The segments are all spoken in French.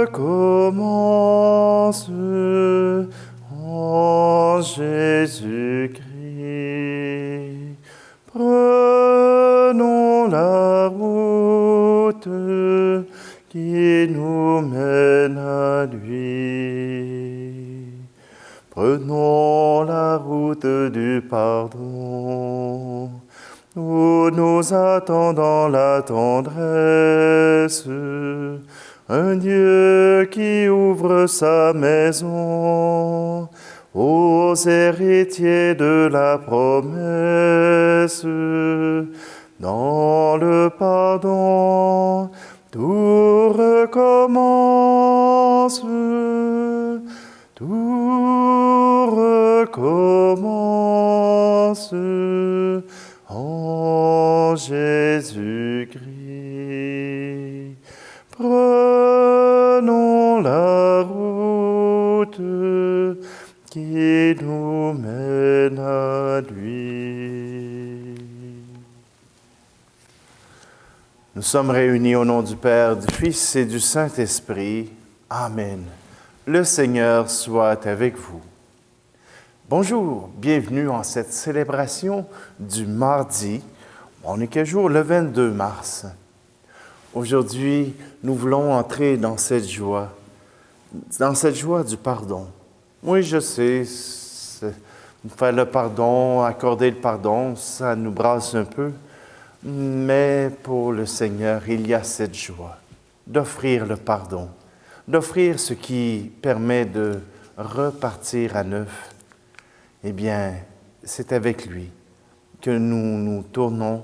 recommence en Jésus-Christ. Prenons la route qui nous mène à lui. Prenons la route du pardon, où nous attendons la tendresse, un Dieu qui ouvre sa maison aux héritiers de la promesse. Dans le pardon, tout recommence, tout recommence en Jésus-Christ. Prenons la route qui nous mène à lui. Nous sommes réunis au nom du Père, du Fils et du Saint-Esprit. Amen. Le Seigneur soit avec vous. Bonjour, bienvenue en cette célébration du mardi. On est quel jour? Le 22 mars. Aujourd'hui, nous voulons entrer dans cette joie du pardon. Oui, je sais, faire le pardon, accorder le pardon, ça nous brasse un peu. Mais pour le Seigneur, il y a cette joie d'offrir le pardon, d'offrir ce qui permet de repartir à neuf. Eh bien, c'est avec lui que nous nous tournons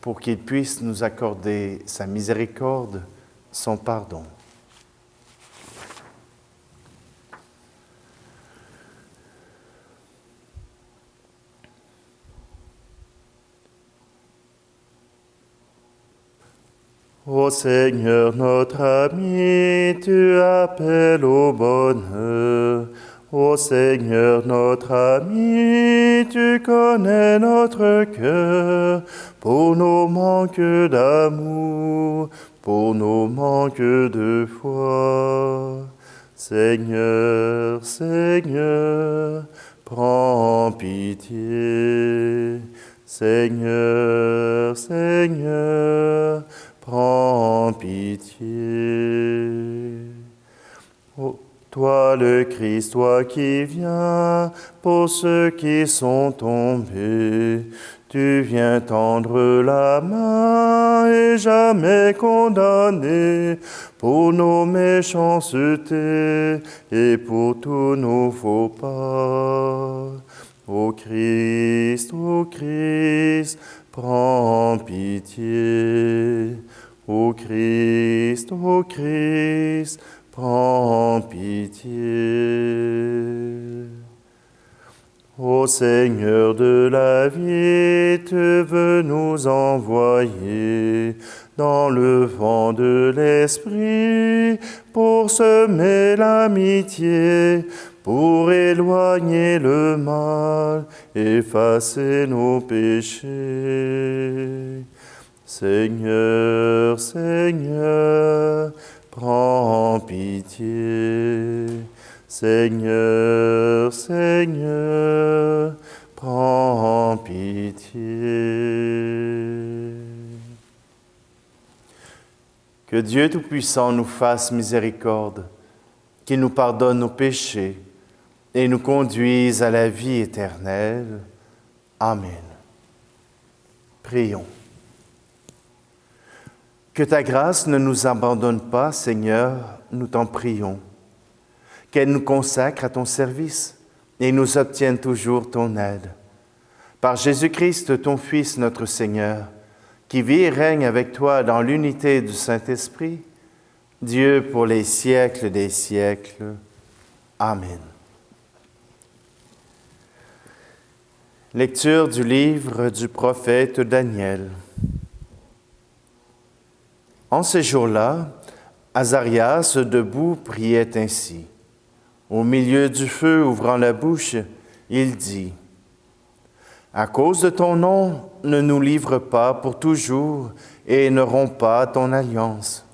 pour qu'il puisse nous accorder sa miséricorde, son pardon. Ô Seigneur notre ami, tu appelles au bonheur. Ô Seigneur notre ami, tu connais notre cœur. Pour nos manques d'amour, pour nos manques de foi. Seigneur, Seigneur, prends pitié. Seigneur, Seigneur, prends pitié. Oh, toi le Christ, toi qui viens pour ceux qui sont tombés, tu viens tendre la main et jamais condamner pour nos méchancetés et pour tous nos faux pas. Ô Christ, prends pitié. Ô Christ, prends pitié. Ô Seigneur de la vie, tu veux nous envoyer dans le vent de l'Esprit pour semer l'amitié, pour éloigner le mal, effacer nos péchés. Seigneur, Seigneur, prends pitié. Seigneur, Seigneur, prends pitié. Que Dieu Tout-Puissant nous fasse miséricorde, qu'il nous pardonne nos péchés et nous conduise à la vie éternelle. Amen. Prions. Que ta grâce ne nous abandonne pas, Seigneur, nous t'en prions. Qu'elle nous consacre à ton service et nous obtienne toujours ton aide. Par Jésus-Christ, ton Fils, notre Seigneur, qui vit et règne avec toi dans l'unité du Saint-Esprit, Dieu pour les siècles des siècles. Amen. Lecture du livre du prophète Daniel. En ces jours-là, Azarias, debout, priait ainsi. Au milieu du feu, ouvrant la bouche, il dit, « À cause de ton nom, ne nous livre pas pour toujours et ne romps pas ton alliance.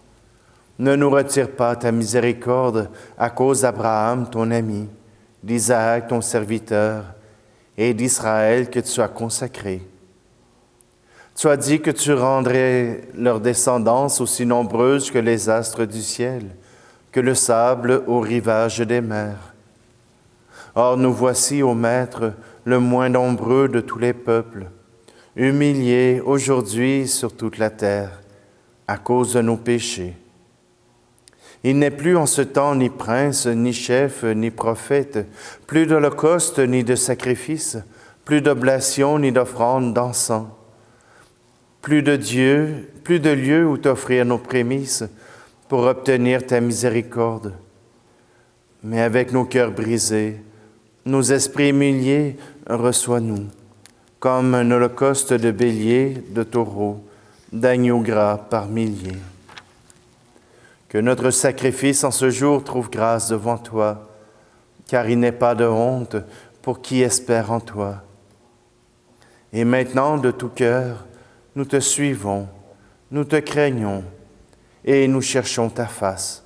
Ne nous retire pas ta miséricorde à cause d'Abraham, ton ami, d'Isaac, ton serviteur, et d'Israël que tu as consacré. Tu as dit que tu rendrais leur descendance aussi nombreuse que les astres du ciel, que le sable au rivage des mers. Or nous voici, ô Maître, le moins nombreux de tous les peuples, humiliés aujourd'hui sur toute la terre, à cause de nos péchés. Il n'est plus en ce temps ni prince, ni chef, ni prophète, plus d'holocauste, ni de sacrifice, plus d'oblation, ni d'offrande d'encens. Plus de lieu où t'offrir nos prémices pour obtenir ta miséricorde. Mais avec nos cœurs brisés, nos esprits humiliés, reçois-nous, comme un holocauste de béliers, de taureaux, d'agneaux gras par milliers. Que notre sacrifice en ce jour trouve grâce devant toi, car il n'est pas de honte pour qui espère en toi. Et maintenant, de tout cœur, nous te suivons, nous te craignons et nous cherchons ta face.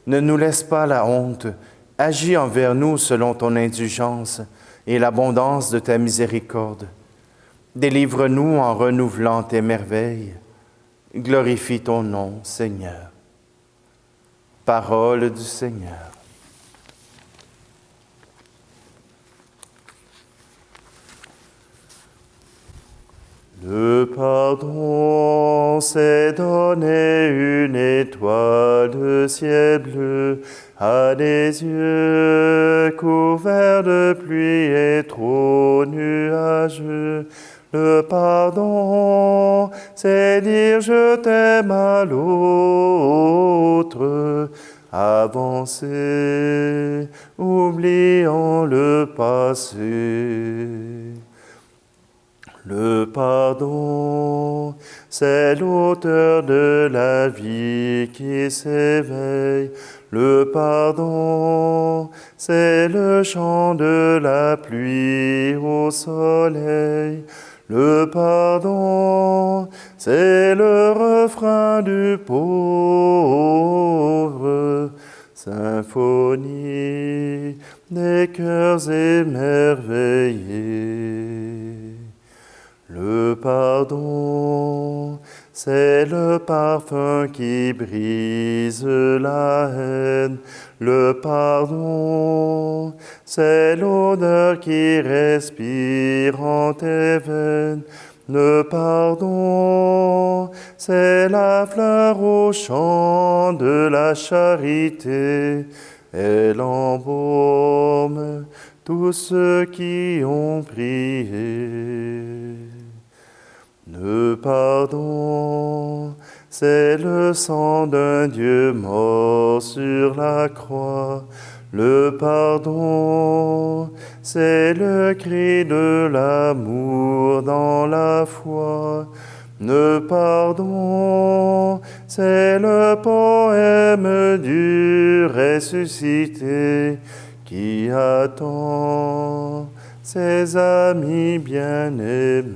Ne nous laisse pas la honte, agis envers nous selon ton indulgence et l'abondance de ta miséricorde. Délivre-nous en renouvelant tes merveilles. Glorifie ton nom, Seigneur. Parole du Seigneur. Le pardon, c'est donner une étoile de ciel bleu à des yeux couverts de pluie et trop nuageux. Le pardon, c'est dire je t'aime à l'autre. Avancer, oubliant le passé. Le pardon, c'est l'auteur de la vie qui s'éveille. Le pardon, c'est le chant de la pluie au soleil. Le pardon, c'est le refrain du pauvre. Symphonie des cœurs émerveillés. Le pardon, c'est le parfum qui brise la haine. Le pardon, c'est l'odeur qui respire en tes veines. Le pardon, c'est la fleur au champ de la charité. Elle embaume tous ceux qui ont prié. Le pardon, c'est le sang d'un Dieu mort sur la croix. Le pardon, c'est le cri de l'amour dans la foi. Le pardon, c'est le poème du ressuscité qui attend ses amis bien-aimés.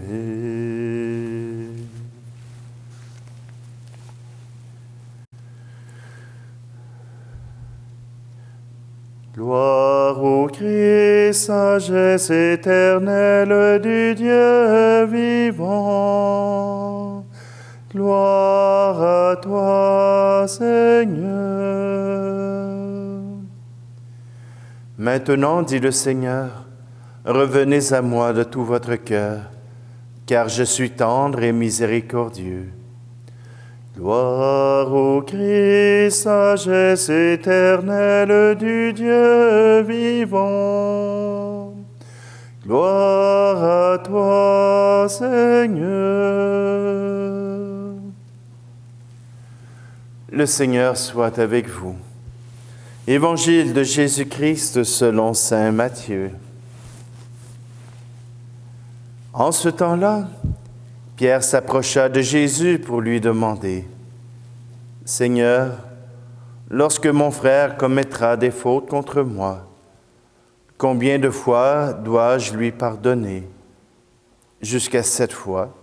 Gloire au Christ, sagesse éternelle du Dieu vivant. Gloire à toi, Seigneur. Maintenant, dit le Seigneur, revenez à moi de tout votre cœur, car je suis tendre et miséricordieux. Gloire au Christ, sagesse éternelle du Dieu vivant. Gloire à toi, Seigneur. Le Seigneur soit avec vous. Évangile de Jésus-Christ selon saint Matthieu. En ce temps-là, Pierre s'approcha de Jésus pour lui demander « Seigneur, lorsque mon frère commettra des fautes contre moi, combien de fois dois-je lui pardonner? Jusqu'à 7 fois?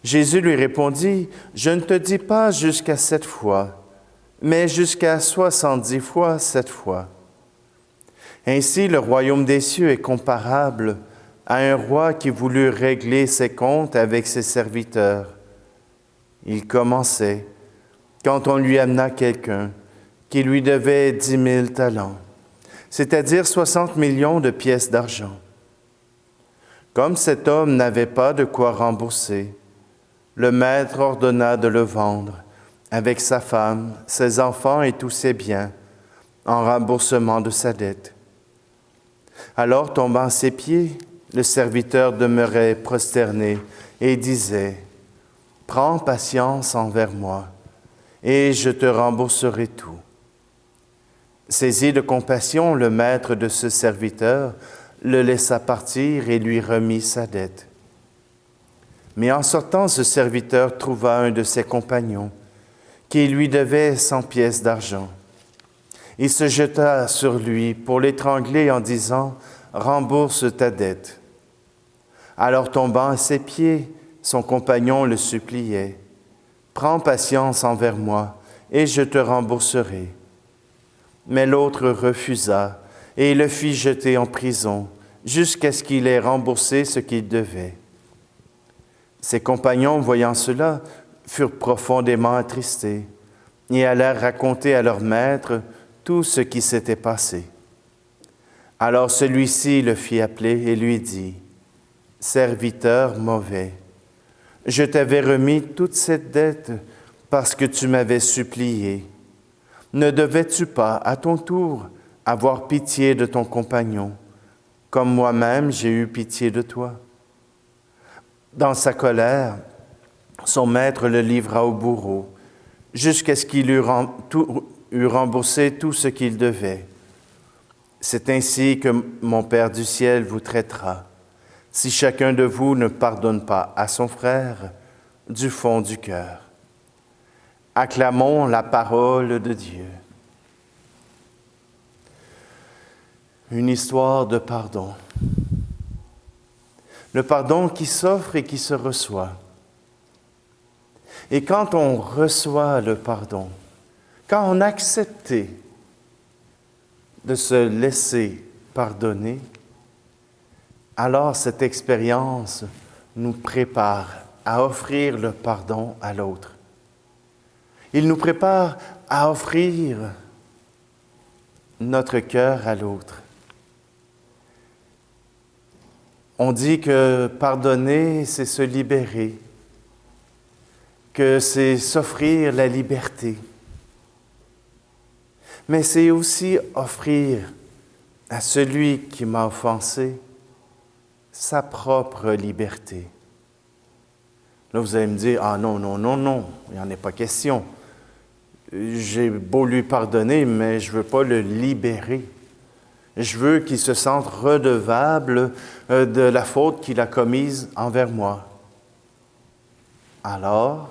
Jésus lui répondit, « Je ne te dis pas jusqu'à 7 fois, mais jusqu'à 70 fois 7 fois. Ainsi, le royaume des cieux est comparable à un roi qui voulut régler ses comptes avec ses serviteurs. Il commençait quand on lui amena quelqu'un qui lui devait 10 000 talents, c'est-à-dire 60 millions de pièces d'argent. Comme cet homme n'avait pas de quoi rembourser, le maître ordonna de le vendre avec sa femme, ses enfants et tous ses biens, en remboursement de sa dette. Alors, tombant à ses pieds, le serviteur demeurait prosterné et disait, « Prends patience envers moi, et je te rembourserai tout. » Saisi de compassion, le maître de ce serviteur le laissa partir et lui remit sa dette. Mais en sortant, ce serviteur trouva un de ses compagnons qui lui devait 100 pièces d'argent. Il se jeta sur lui pour l'étrangler en disant, « Rembourse ta dette. » Alors tombant à ses pieds, son compagnon le suppliait, « Prends patience envers moi, et je te rembourserai. » Mais l'autre refusa et le fit jeter en prison jusqu'à ce qu'il ait remboursé ce qu'il devait. Ses compagnons, voyant cela, furent profondément attristés et allèrent raconter à leur maître tout ce qui s'était passé. Alors celui-ci le fit appeler et lui dit, « Serviteur mauvais, je t'avais remis toute cette dette parce que tu m'avais supplié. Ne devais-tu pas, à ton tour, avoir pitié de ton compagnon, comme moi-même j'ai eu pitié de toi? » Dans sa colère, son maître le livra au bourreau, jusqu'à ce qu'il eût remboursé tout ce qu'il devait. C'est ainsi que mon Père du ciel vous traitera, si chacun de vous ne pardonne pas à son frère du fond du cœur. Acclamons la parole de Dieu. Une histoire de pardon. Le pardon qui s'offre et qui se reçoit. Et quand on reçoit le pardon, quand on accepte de se laisser pardonner, alors cette expérience nous prépare à offrir le pardon à l'autre. Il nous prépare à offrir notre cœur à l'autre. On dit que pardonner, c'est se libérer, que c'est s'offrir la liberté. Mais c'est aussi offrir à celui qui m'a offensé sa propre liberté. Là, vous allez me dire, « Ah non, non, non, non, il n'y en a pas question. J'ai beau lui pardonner, mais je ne veux pas le libérer. Je veux qu'il se sente redevable de la faute qu'il a commise envers moi. » Alors,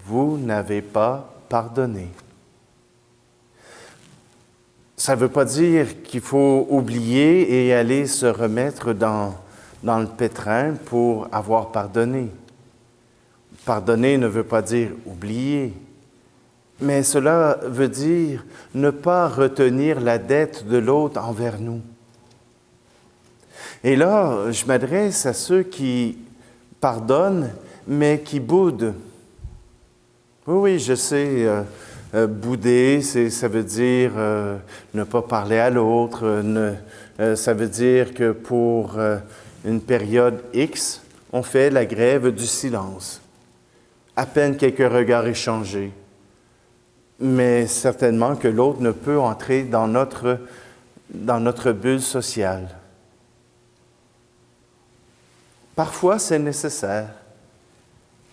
vous n'avez pas pardonné. Ça ne veut pas dire qu'il faut oublier et aller se remettre dans le pétrin pour avoir pardonné. Pardonner ne veut pas dire oublier, mais cela veut dire ne pas retenir la dette de l'autre envers nous. Et là, je m'adresse à ceux qui pardonnent, mais qui boudent. Oui, je sais, bouder, ça veut dire ne pas parler à l'autre, ça veut dire que pour une période X, on fait la grève du silence. À peine quelques regards échangés. Mais certainement que l'autre ne peut entrer dans notre bulle sociale. Parfois, c'est nécessaire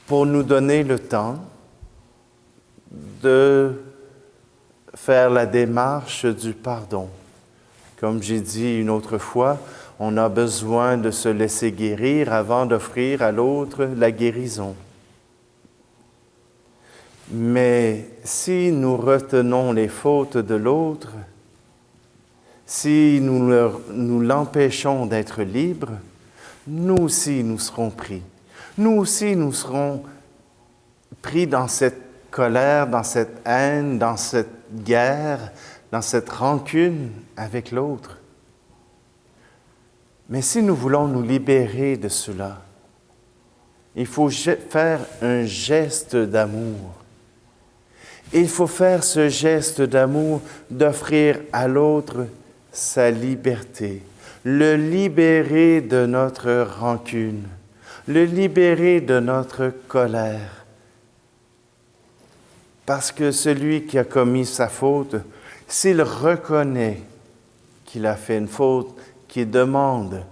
pour nous donner le temps de faire la démarche du pardon. Comme j'ai dit une autre fois, on a besoin de se laisser guérir avant d'offrir à l'autre la guérison. Mais si nous retenons les fautes de l'autre, si nous l'empêchons d'être libre, nous aussi nous serons pris. nous aussi, nous serons pris dans cette colère, dans cette haine, dans cette guerre, dans cette rancune avec l'autre. Mais si nous voulons nous libérer de cela, il faut faire un geste d'amour. Il faut faire ce geste d'amour d'offrir à l'autre sa liberté, le libérer de notre rancune, le libérer de notre colère. Parce que celui qui a commis sa faute, s'il reconnaît qu'il a fait une faute, qu'il demande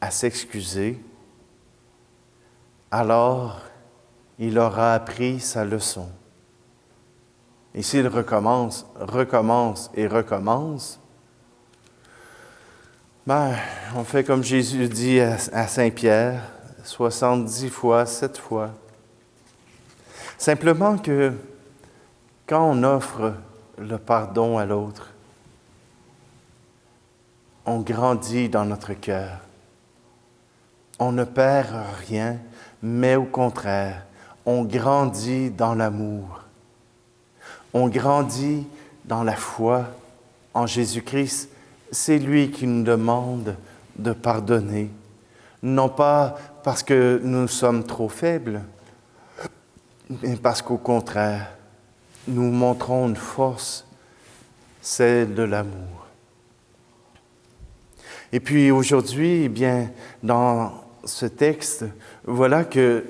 à s'excuser, alors il aura appris sa leçon. Et s'il recommence et recommence, on fait comme Jésus dit à Saint-Pierre, 70 fois, 7 fois. Simplement que quand on offre le pardon à l'autre, on grandit dans notre cœur. On ne perd rien, mais au contraire, on grandit dans l'amour. On grandit dans la foi en Jésus-Christ. C'est lui qui nous demande de pardonner. Non pas parce que nous sommes trop faibles, mais parce qu'au contraire, nous montrons une force, celle de l'amour. Et puis aujourd'hui, eh bien, dans ce texte, voilà que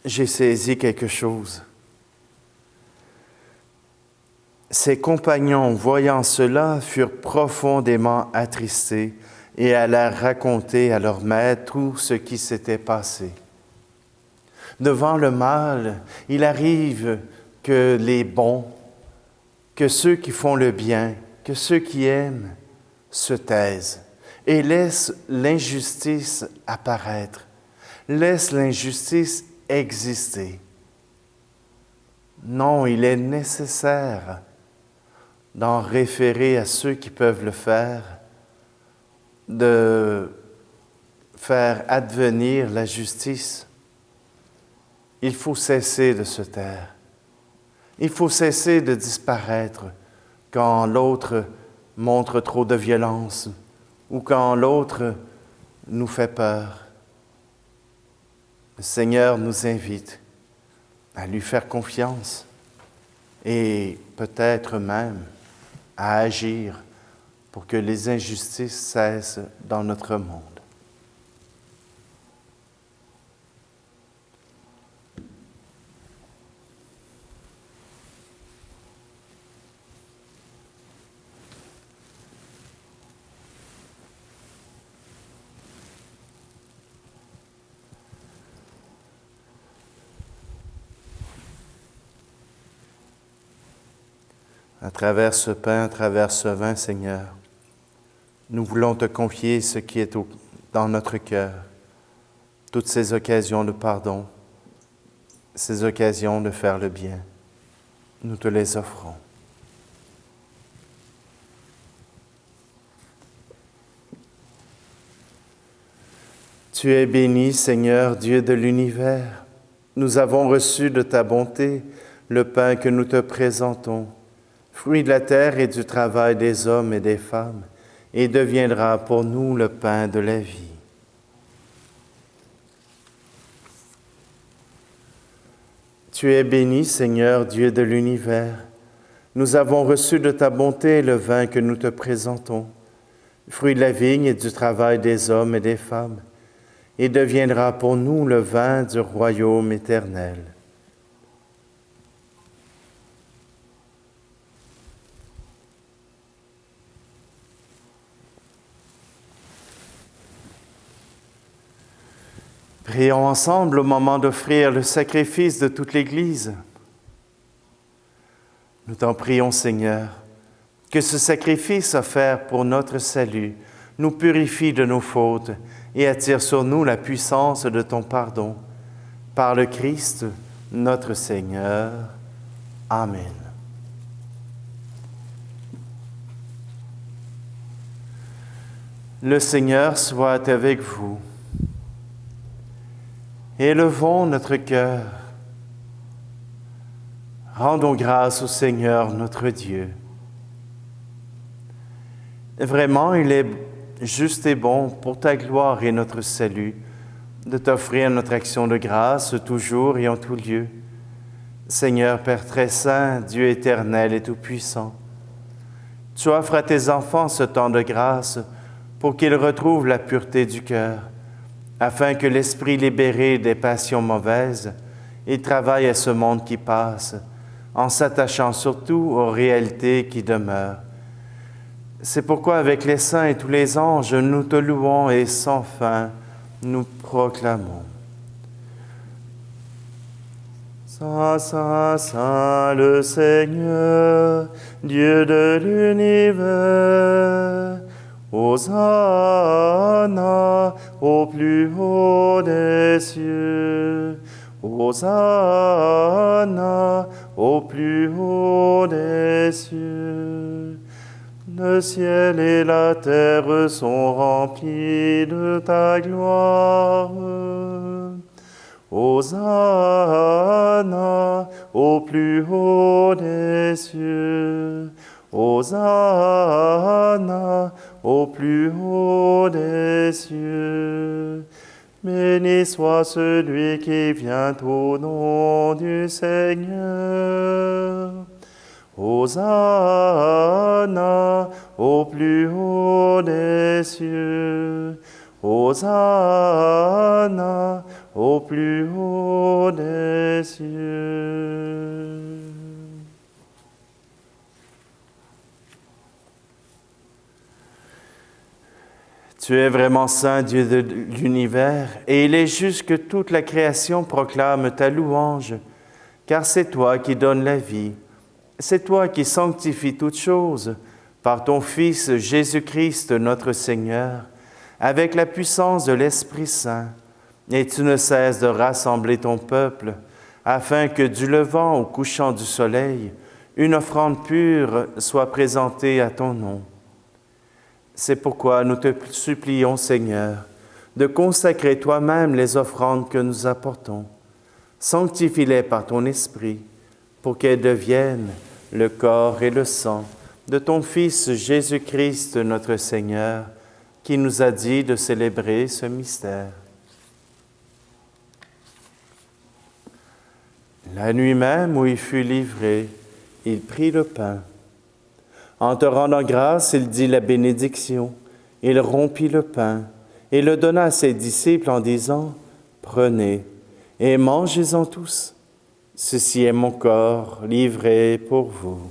j'ai saisi quelque chose. Ses compagnons, voyant cela, furent profondément attristés et allèrent raconter à leur maître tout ce qui s'était passé. Devant le mal, il arrive que les bons, que ceux qui font le bien, que ceux qui aiment, se taisent et laissent l'injustice apparaître, laissent l'injustice exister. Non, il est nécessaire d'en référer à ceux qui peuvent le faire, de faire advenir la justice. Il faut cesser de se taire. Il faut cesser de disparaître quand l'autre montre trop de violence ou quand l'autre nous fait peur. Le Seigneur nous invite à lui faire confiance et peut-être même à agir pour que les injustices cessent dans notre monde. À travers ce pain, à travers ce vin, Seigneur, nous voulons te confier ce qui est dans notre cœur, toutes ces occasions de pardon, ces occasions de faire le bien. Nous te les offrons. Tu es béni, Seigneur, Dieu de l'univers. Nous avons reçu de ta bonté le pain que nous te présentons, fruit de la terre et du travail des hommes et des femmes, et deviendra pour nous le pain de la vie. Tu es béni, Seigneur, Dieu de l'univers. Nous avons reçu de ta bonté le vin que nous te présentons, fruit de la vigne et du travail des hommes et des femmes, et deviendra pour nous le vin du royaume éternel. Prions ensemble au moment d'offrir le sacrifice de toute l'Église. Nous t'en prions, Seigneur, que ce sacrifice offert pour notre salut nous purifie de nos fautes et attire sur nous la puissance de ton pardon. Par le Christ, notre Seigneur. Amen. Le Seigneur soit avec vous. Élevons notre cœur. Rendons grâce au Seigneur notre Dieu. Vraiment, il est juste et bon pour ta gloire et notre salut de t'offrir notre action de grâce toujours et en tout lieu. Seigneur Père très saint, Dieu éternel et tout-puissant, tu offres à tes enfants ce temps de grâce pour qu'ils retrouvent la pureté du cœur, afin que l'esprit libéré des passions mauvaises, il travaille à ce monde qui passe, en s'attachant surtout aux réalités qui demeurent. C'est pourquoi avec les saints et tous les anges, nous te louons et sans fin, nous proclamons. Saint, Saint, Saint, le Seigneur, Dieu de l'univers, Hosanna au plus haut des cieux, Hosanna au plus haut des cieux. Le ciel et la terre sont remplis de ta gloire. Hosanna au plus haut des cieux. Hosanna au plus haut des cieux. Béni soit celui qui vient au nom du Seigneur. Hosanna au plus haut des cieux. Hosanna au plus haut des cieux. Tu es vraiment saint, Dieu de l'univers, et il est juste que toute la création proclame ta louange, car c'est toi qui donnes la vie. C'est toi qui sanctifies toutes choses par ton Fils Jésus-Christ notre Seigneur, avec la puissance de l'Esprit Saint. Et tu ne cesses de rassembler ton peuple, afin que du levant au couchant du soleil, une offrande pure soit présentée à ton nom. C'est pourquoi nous te supplions, Seigneur, de consacrer toi-même les offrandes que nous apportons. Sanctifie-les par ton Esprit, pour qu'elles deviennent le corps et le sang de ton Fils Jésus-Christ notre Seigneur, qui nous a dit de célébrer ce mystère. La nuit même où il fut livré, il prit le pain. En te rendant grâce, il dit la bénédiction. Il rompit le pain et le donna à ses disciples en disant, « Prenez et mangez-en tous. Ceci est mon corps livré pour vous. »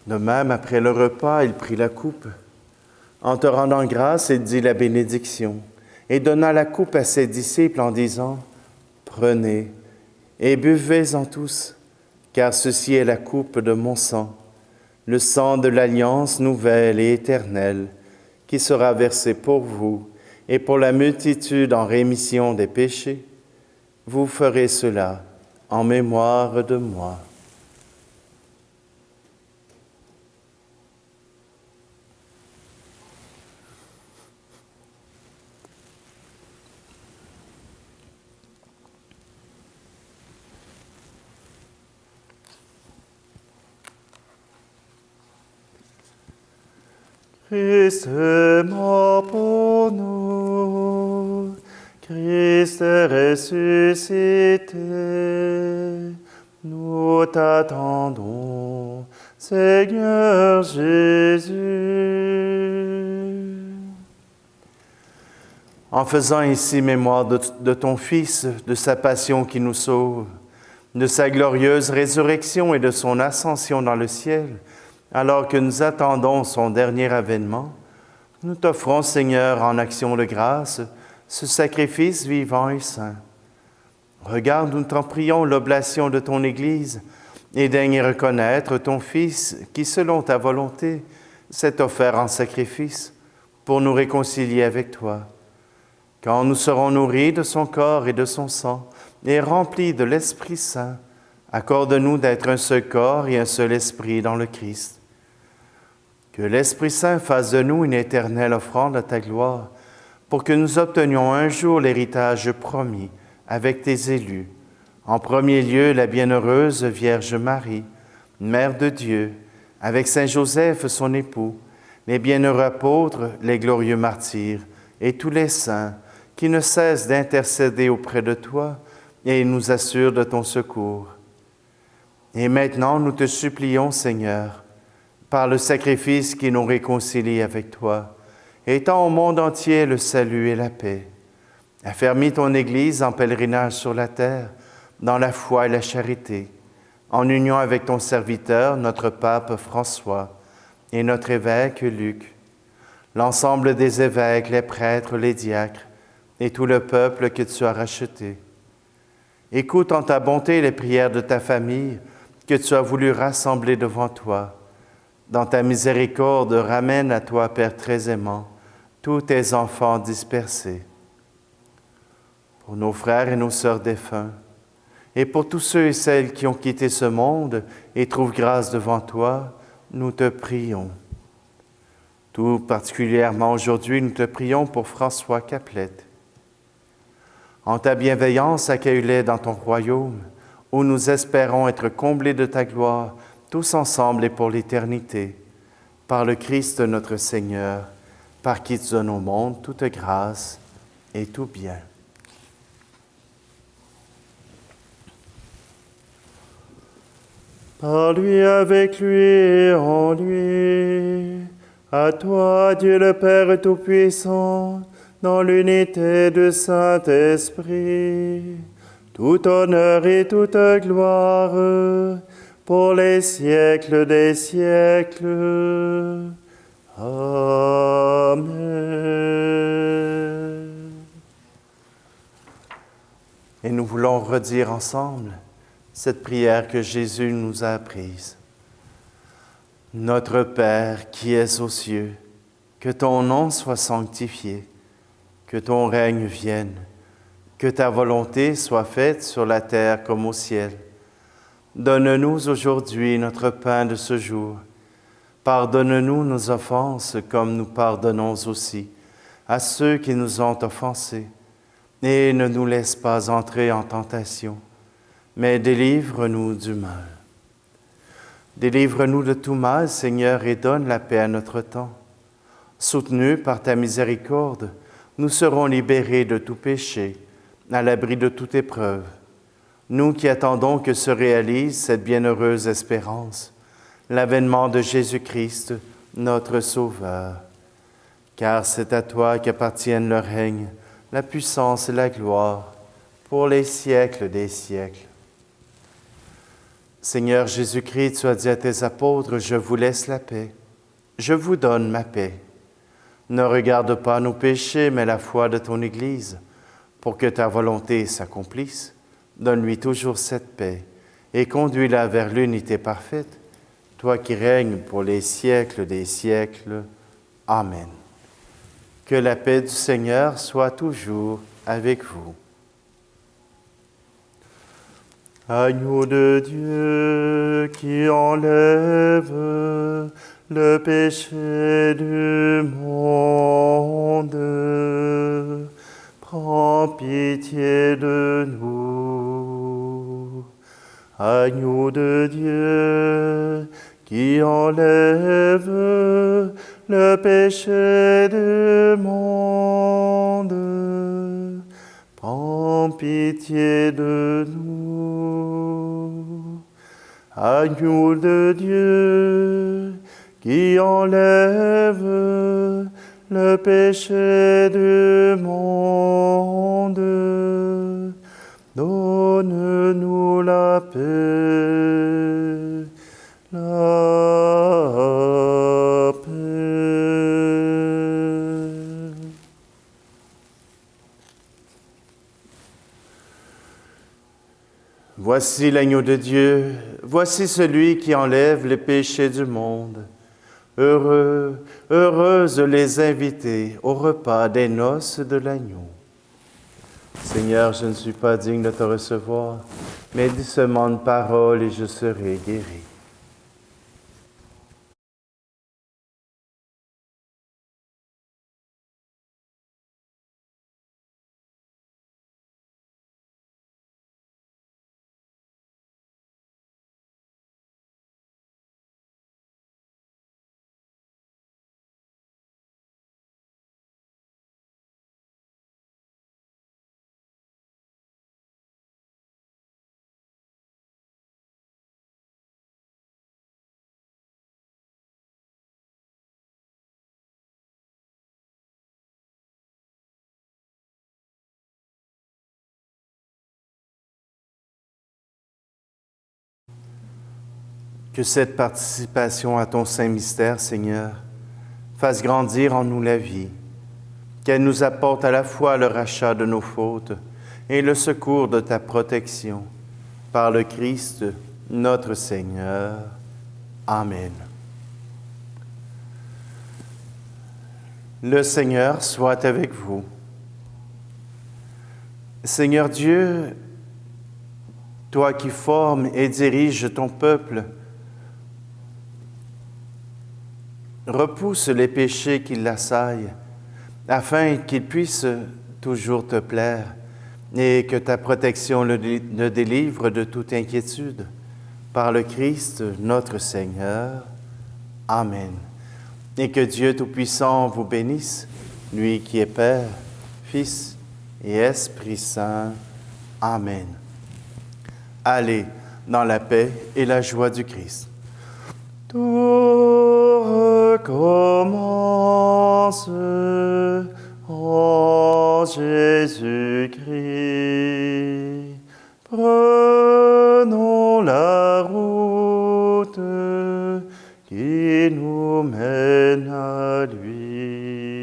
De même, après le repas, il prit la coupe. En te rendant grâce, il dit la bénédiction et donna la coupe à ses disciples en disant, « Prenez et buvez-en tous, car ceci est la coupe de mon sang, le sang de l'alliance nouvelle et éternelle, qui sera versé pour vous et pour la multitude en rémission des péchés. Vous ferez cela en mémoire de moi. » Christ est mort pour nous, Christ est ressuscité, nous t'attendons, Seigneur Jésus. En faisant ici mémoire de ton Fils, de sa passion qui nous sauve, de sa glorieuse résurrection et de son ascension dans le ciel, alors que nous attendons son dernier avènement, nous t'offrons, Seigneur, en action de grâce, ce sacrifice vivant et saint. Regarde, nous t'en prions, l'oblation de ton Église, et daigne reconnaître ton Fils qui, selon ta volonté, s'est offert en sacrifice pour nous réconcilier avec toi. Quand nous serons nourris de son corps et de son sang, et remplis de l'Esprit Saint, accorde-nous d'être un seul corps et un seul esprit dans le Christ. Que l'Esprit Saint fasse de nous une éternelle offrande à ta gloire, pour que nous obtenions un jour l'héritage promis avec tes élus. En premier lieu, la bienheureuse Vierge Marie, Mère de Dieu, avec Saint Joseph, son époux, les bienheureux apôtres, les glorieux martyrs, et tous les saints qui ne cessent d'intercéder auprès de toi et nous assurent de ton secours. Et maintenant, nous te supplions, Seigneur, par le sacrifice qui nous réconcilie avec toi, étends au monde entier le salut et la paix. Affermis ton Église en pèlerinage sur la terre, dans la foi et la charité, en union avec ton serviteur, notre pape François, et notre évêque Luc, l'ensemble des évêques, les prêtres, les diacres, et tout le peuple que tu as racheté. Écoute en ta bonté les prières de ta famille que tu as voulu rassembler devant toi. Dans ta miséricorde, ramène à toi, Père très aimant, tous tes enfants dispersés. Pour nos frères et nos sœurs défunts, et pour tous ceux et celles qui ont quitté ce monde et trouvent grâce devant toi, nous te prions. Tout particulièrement aujourd'hui, nous te prions pour François Caplette. En ta bienveillance, accueille-les dans ton royaume, où nous espérons être comblés de ta gloire, tous ensemble et pour l'éternité. Par le Christ notre Seigneur, par qui tu donnes au monde toute grâce et tout bien. Par lui, avec lui et en lui, à toi, Dieu le Père Tout-Puissant, dans l'unité du Saint-Esprit, tout honneur et toute gloire, pour les siècles des siècles. Amen. Et nous voulons redire ensemble cette prière que Jésus nous a apprise. Notre Père qui es aux cieux, que ton nom soit sanctifié, que ton règne vienne, que ta volonté soit faite sur la terre comme au ciel. Donne-nous aujourd'hui notre pain de ce jour. Pardonne-nous nos offenses comme nous pardonnons aussi à ceux qui nous ont offensés. Et ne nous laisse pas entrer en tentation, mais délivre-nous du mal. Délivre-nous de tout mal, Seigneur, et donne la paix à notre temps. Soutenus par ta miséricorde, nous serons libérés de tout péché, à l'abri de toute épreuve. Nous qui attendons que se réalise cette bienheureuse espérance, l'avènement de Jésus-Christ, notre Sauveur. Car c'est à toi qu'appartiennent le règne, la puissance et la gloire, pour les siècles des siècles. Seigneur Jésus-Christ, tu as dit à tes apôtres, « Je vous laisse la paix, je vous donne ma paix. Ne regarde pas nos péchés, mais la foi de ton Église, pour que ta volonté s'accomplisse. Donne-lui toujours cette paix et conduis-la vers l'unité parfaite, toi qui règnes pour les siècles des siècles. Amen. » Que la paix du Seigneur soit toujours avec vous. Agneau de Dieu qui enlève le péché du monde, prends pitié de nous. Agneau de Dieu qui enlève le péché du monde, prends pitié de nous. Agneau de Dieu, qui enlève le péché du monde, donne-nous la paix, la paix. Voici l'agneau de Dieu, voici celui qui enlève les péchés du monde. Heureux, heureuses les invités au repas des noces de l'agneau. Seigneur, je ne suis pas digne de te recevoir, mais dis seulement une parole et je serai guéri. Que cette participation à ton saint mystère, Seigneur, fasse grandir en nous la vie, qu'elle nous apporte à la fois le rachat de nos fautes et le secours de ta protection. Par le Christ, notre Seigneur. Amen. Le Seigneur soit avec vous. Seigneur Dieu, toi qui formes et diriges ton peuple, repousse les péchés qui l'assaillent, afin qu'il puisse toujours te plaire et que ta protection le délivre de toute inquiétude. Par le Christ, notre Seigneur. Amen. Et que Dieu Tout-Puissant vous bénisse, lui qui est Père, Fils et Esprit Saint. Amen. Allez dans la paix et la joie du Christ. Tout recommence en Jésus-Christ. Prenons la route qui nous mène à lui.